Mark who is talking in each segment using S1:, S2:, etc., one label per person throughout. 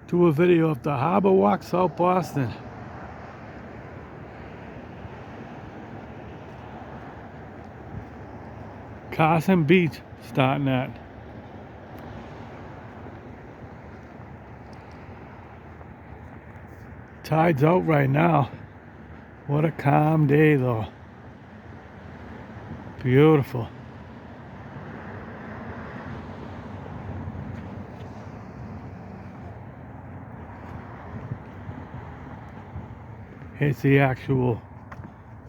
S1: do a video of the Harbor Walk, South Boston. Carson Beach starting at. Tide's out right now. What a calm day though. Beautiful. Here's the actual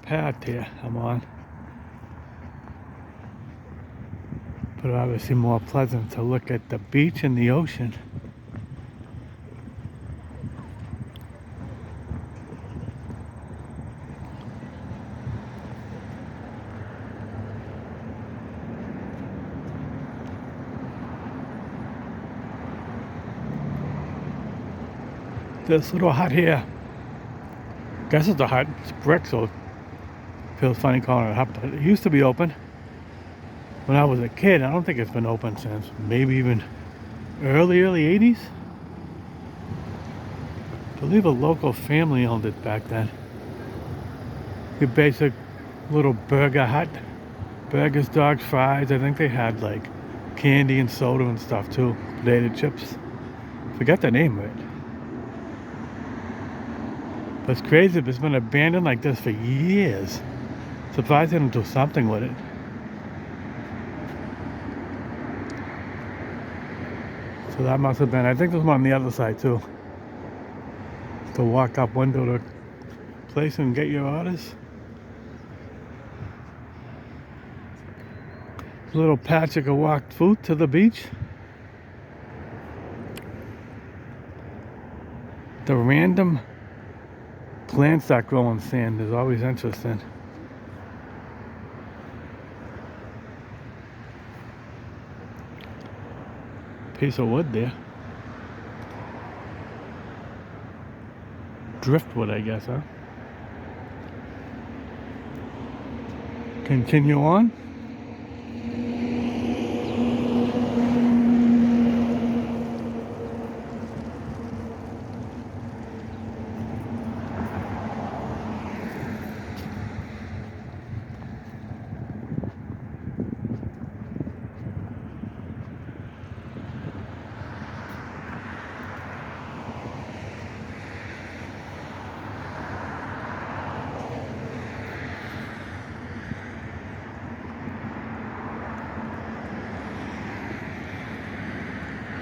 S1: path here I'm on. But obviously more pleasant to look at the beach and the ocean. This little hut here, guess it's a hut, it's brick, so it feels funny calling it a hut, but it used to be open when I was a kid. I don't think it's been open since maybe even early 80s. I believe a local family owned it back then. Your basic little burger hut, burgers, dogs, fries. I think they had like candy and soda and stuff too, potato chips. Forgot the name of it. But it's crazy, it's been abandoned like this for years. Surprised they didn't do something with it. So that must have been, I think there's one on the other side too. To walk up window to place and get your orders. A little patch you can walk foot to the beach. The random plants that grow on sand is always interesting. Piece of wood there. Driftwood, I guess, huh? Continue on.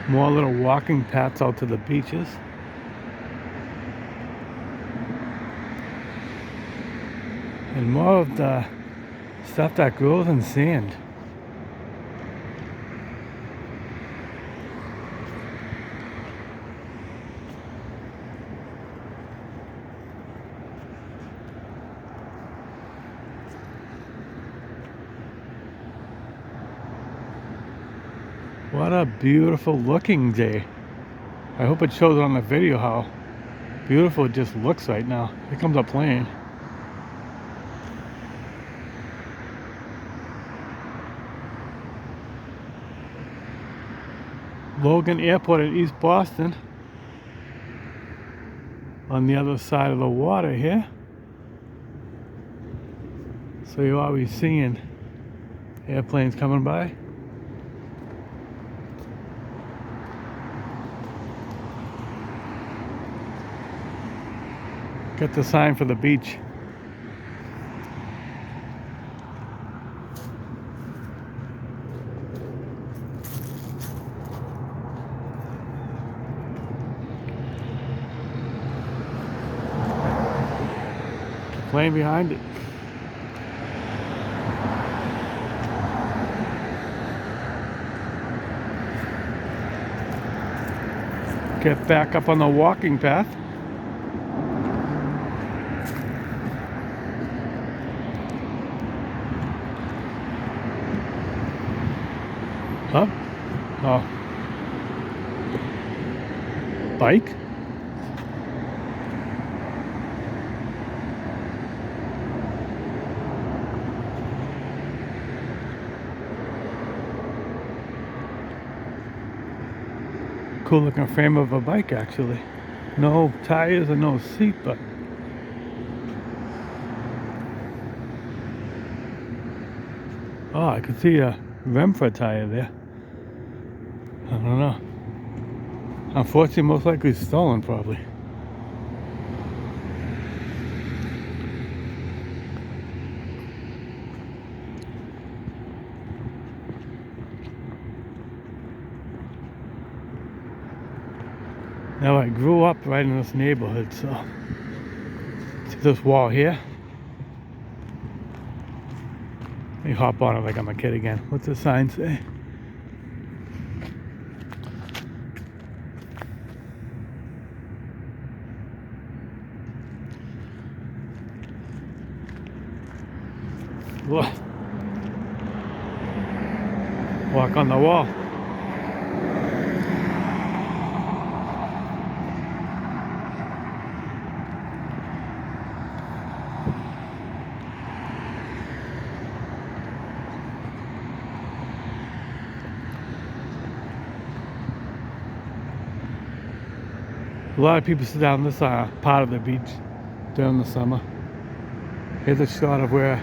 S1: More little walking paths out to the beaches. And more of the stuff that grows in sand. What a beautiful looking day. I hope it shows on the video how beautiful it just looks right now. Here comes a plane. Logan Airport in East Boston. On the other side of the water here. So you're always seeing airplanes coming by. Get the sign for the beach. The plane behind it. Get back up on the walking path. Huh? Oh. Bike? Cool looking frame of a bike actually. No tires and no seat, but oh, I could see a rim for a tire there. I don't know. Unfortunately, most likely stolen probably. Now I grew up right in this neighborhood, so see this wall here? Let me hop on it like I'm a kid again. What's the sign say? Whoa. Walk on the wall. A lot of people sit down this part of the beach during the summer. Here's a shot of where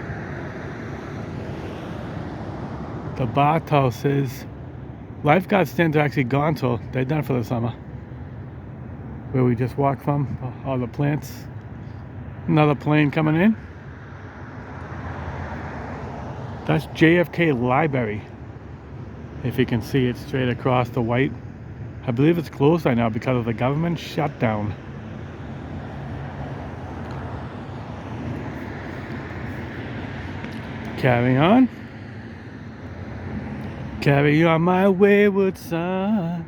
S1: the bathhouse is. Lifeguard stands are actually gone, so they're done for the summer. Where we just walked from, all the plants. Another plane coming in. That's JFK Library. If you can see it straight across the white. I believe it's closed right now because of the government shutdown. Carry on. Carry on my wayward son.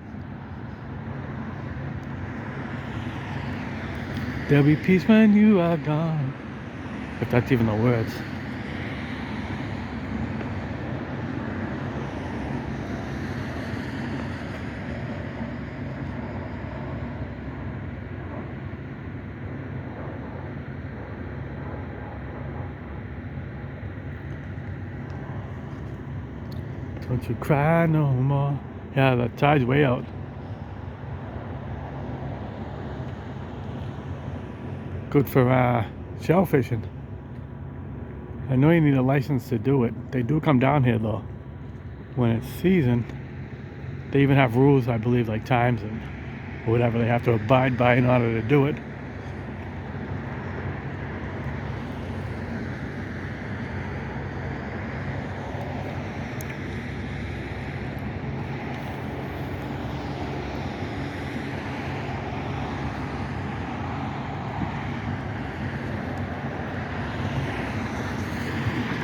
S1: There'll be peace when you are gone. If that's even the words. Don't you cry no more. Yeah, the tide's way out. Good for shell fishing. I know you need a license to do it. They do come down here though when it's season. They even have rules, I believe, like times and whatever they have to abide by in order to do it.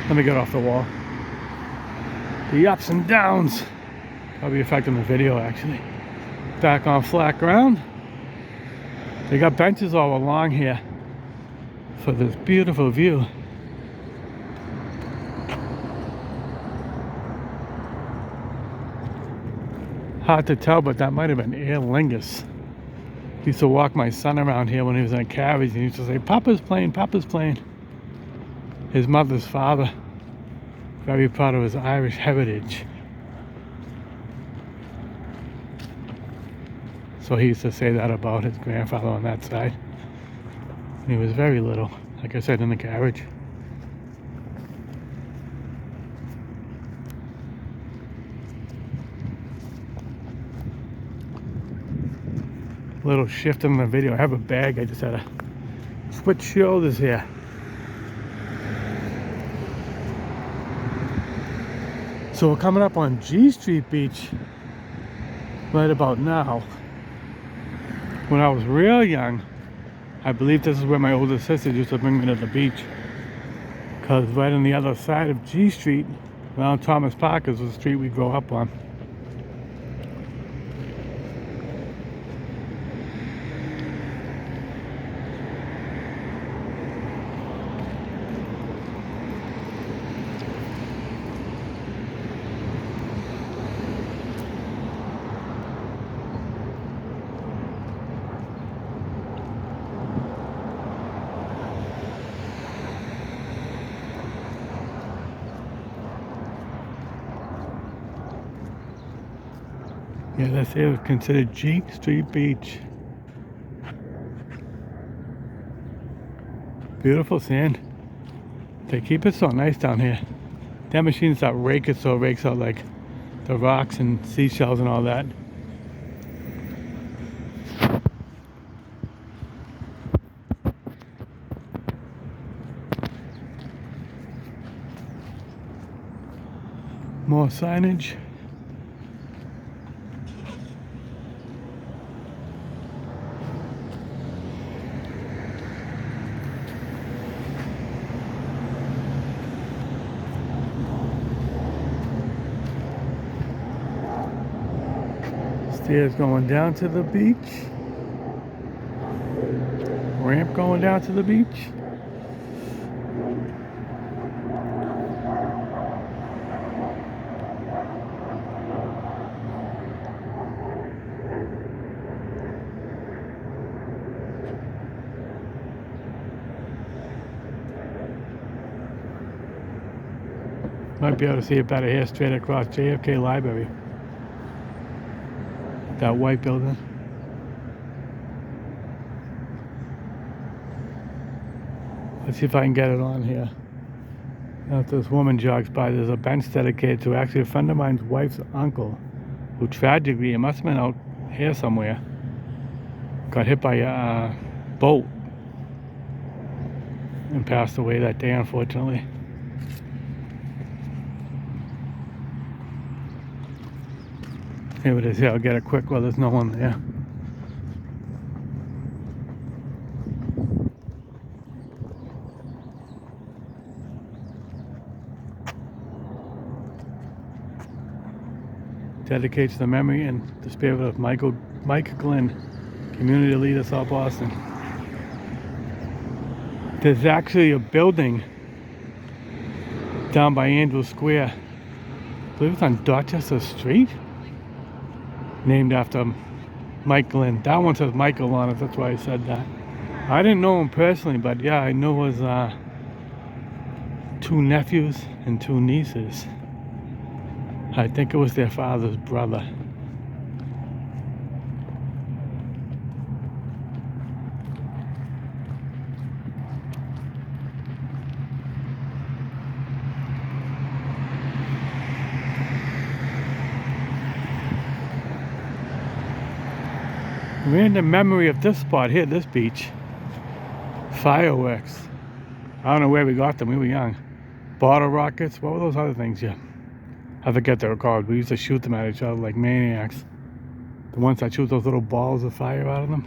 S1: Let me get off the wall. The ups and downs. Probably affecting the video actually. Back on flat ground. They got benches all along here for this beautiful view. Hard to tell, but that might have been Aer Lingus. Used to walk my son around here when he was in a carriage and he used to say, "Papa's plane, Papa's plane." His mother's father, very proud of his Irish heritage. So he used to say that about his grandfather on that side. He was very little, like I said, in the carriage. Little shift in the video. I have a bag, I just had to switch shoulders here. So we're coming up on G Street Beach right about now. When I was real young, I believe this is where my older sister used to bring me to the beach. Because right on the other side of G Street, around Thomas Park, is the street we grew up on. Yeah, that's here considered G Street Beach. Beautiful sand. They keep it so nice down here. That machines that rake it so it rakes out like the rocks and seashells and all that. More signage. Stairs going down to the beach. Ramp going down to the beach. Might be able to see it better here, straight across JFK Library. That white building. Let's see if I can get it on here. Now, if this woman jogs by, there's a bench dedicated to actually a friend of mine's wife's uncle, who tragically, it must have been out here somewhere, got hit by a boat and passed away that day, unfortunately. Here it is. Here, I'll get it quick while there's no one there. Dedicates the memory and the spirit of Mike Glenn, community leader, South Boston. There's actually a building down by Andrews Square, I believe it's on Dorchester Street, named after Mike Glenn. That one says Michael on it, that's why I said that. I didn't know him personally, but yeah, I know his 2 nephews and 2 nieces. I think it was their father's brother. We're in the memory of this spot here, this beach. Fireworks. I don't know where we got them, we were young. Bottle rockets, what were those other things? Yeah, I forget they were called. We used to shoot them at each other like maniacs. The ones that shoot those little balls of fire out of them.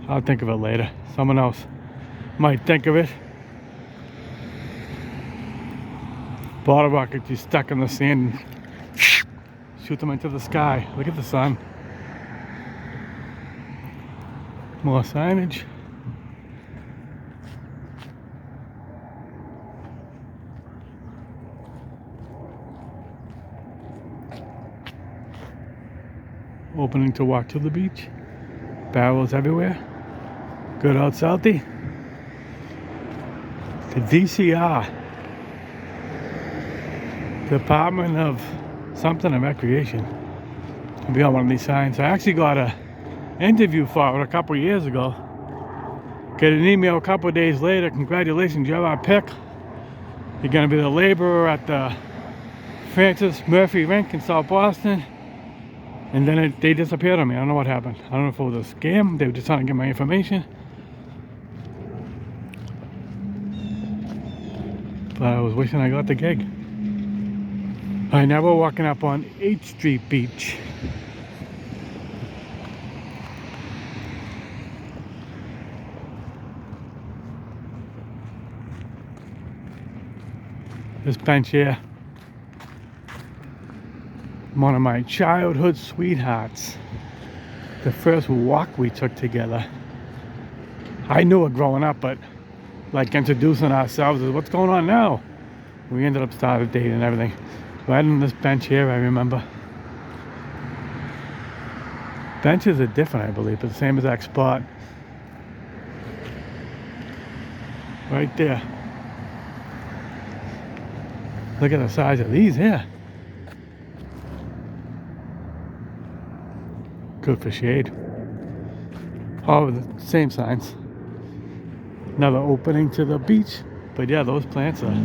S1: I'll think of it later. Someone else might think of it. Bottle rockets you stuck in the sand and shoot them into the sky. Look at the sun. More signage. Opening to walk to the beach. Barrels everywhere. Good old Southie. The DCR. Department of something and Recreation. I'll be on one of these signs. I actually got a interview for it a couple of years ago. Get an email a couple of days later. Congratulations, you're our pick. You're going to be the laborer at the Francis Murphy Rink in South Boston. And then they disappeared on me. I don't know what happened. I don't know if it was a scam. They were just trying to get my information. But I was wishing I got the gig. Alright, now we're walking up on 8th Street Beach. This bench here, one of my childhood sweethearts. The first walk we took together. I knew it growing up, but like introducing ourselves as what's going on now. We ended up starting dating and everything. Right on this bench here, I remember. Benches are different, I believe, but the same exact spot. Right there. Look at the size of these here. Good for shade. All with the same signs. Another opening to the beach. But yeah, those plants are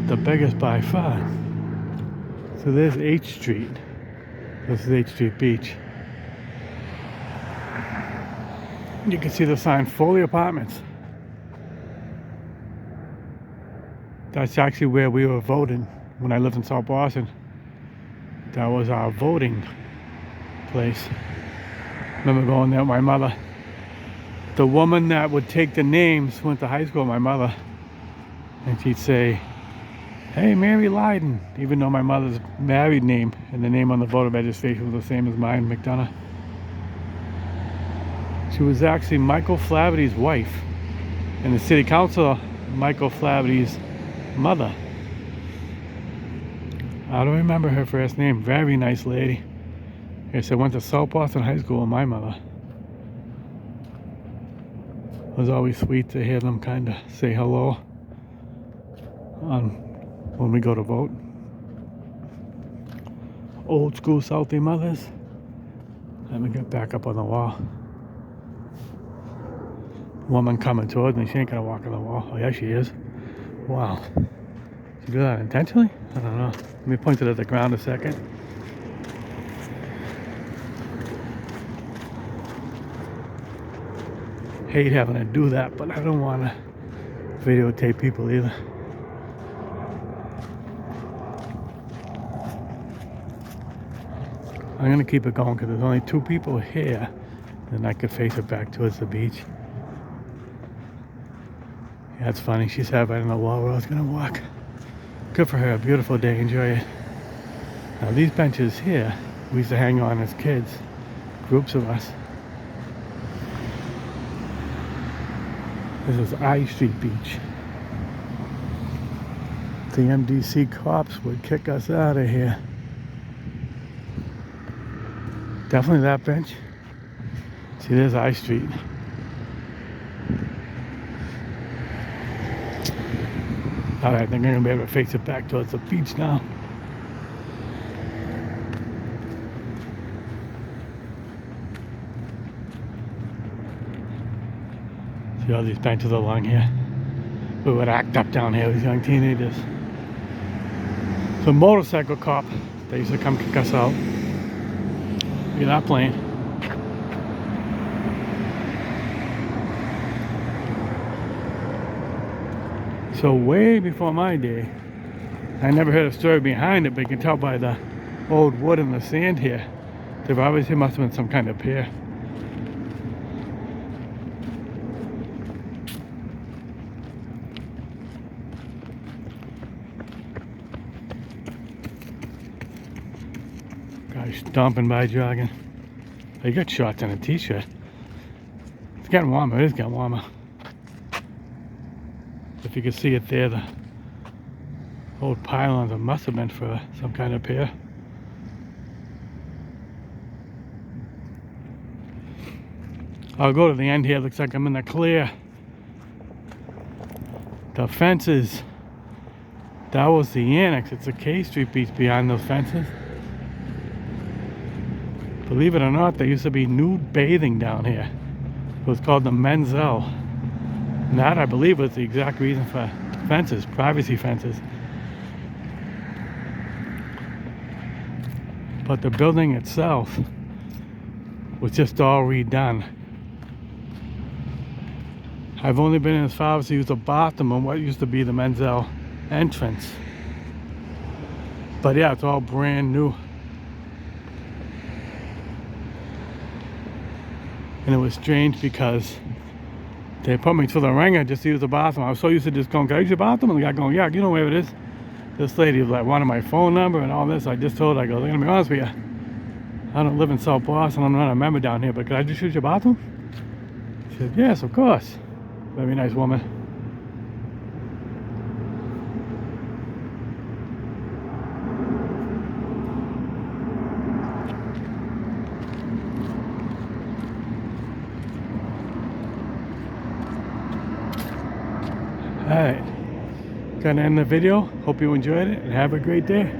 S1: the biggest by far. So there's H Street. This is H Street Beach. You can see the sign Foley Apartments. That's actually where we were voting when I lived in South Boston. That was our voting place. Remember going there with my mother. The woman that would take the names went to high school with my mother. And she'd say, "Hey, Mary Lyden," even though my mother's married name and the name on the voter registration was the same as mine, McDonough. She was actually Michael Flaherty's wife, and the city councilor, Michael Flaherty's mother. I don't remember her first name. Very nice lady. Yes, I went to South Boston High School with my mother. It was always sweet to hear them kind of say hello when we go to vote. Old school Southie mothers. Let me get back up on the wall. Woman coming towards me. She ain't gonna walk on the wall. Oh yeah, she is. Wow. Did you do that intentionally? I don't know. Let me point it at the ground a second. Hate having to do that, but I don't want to videotape people either. I'm going to keep it going because there's only 2 people here. Then I could face it back towards the beach. Yeah, it's funny. She sat right on the wall where I was going to walk. Good for her. Beautiful day. Enjoy it. Now these benches here, we used to hang on as kids. Groups of us. This is I Street Beach. The MDC cops would kick us out of here. Definitely that bench. See, there's I Street. Alright, I think I'm going to be able to face it back towards the beach now. See all these benches along here. We would act up down here with young teenagers. So motorcycle cop, they used to come kick us out. You're not playing. So way before my day, I never heard a story behind it, but you can tell by the old wood and the sand here. There obviously must have been some kind of pier. Guy stomping by jogging. They got shorts and a t-shirt. It's getting warmer. It is getting warmer. If you can see it there, the old pylons, it must have been for some kind of pier. I'll go to the end here. Looks like I'm in the clear. The fences, that was the annex. It's a K Street Beach behind those fences. Believe it or not, there used to be nude bathing down here. It was called the Menzel. And that, I believe, was the exact reason for fences, privacy fences. But the building itself was just all redone. I've only been as far as to use the bathroom on what used to be the Menzel entrance. But yeah, it's all brand new. And it was strange because they put me to the ringer just to use the bathroom. I was so used to just going, "Can I use your bathroom?" And the guy going, "Yeah, you know where it is." This lady was like, wanted my phone number and all this. I just told her, I go, "I'm gonna be honest with you. I don't live in South Boston. I'm not a member down here, but could I just use your bathroom?" She said, "Yes, of course." Very nice woman. Alright, gonna end the video. Hope you enjoyed it and have a great day.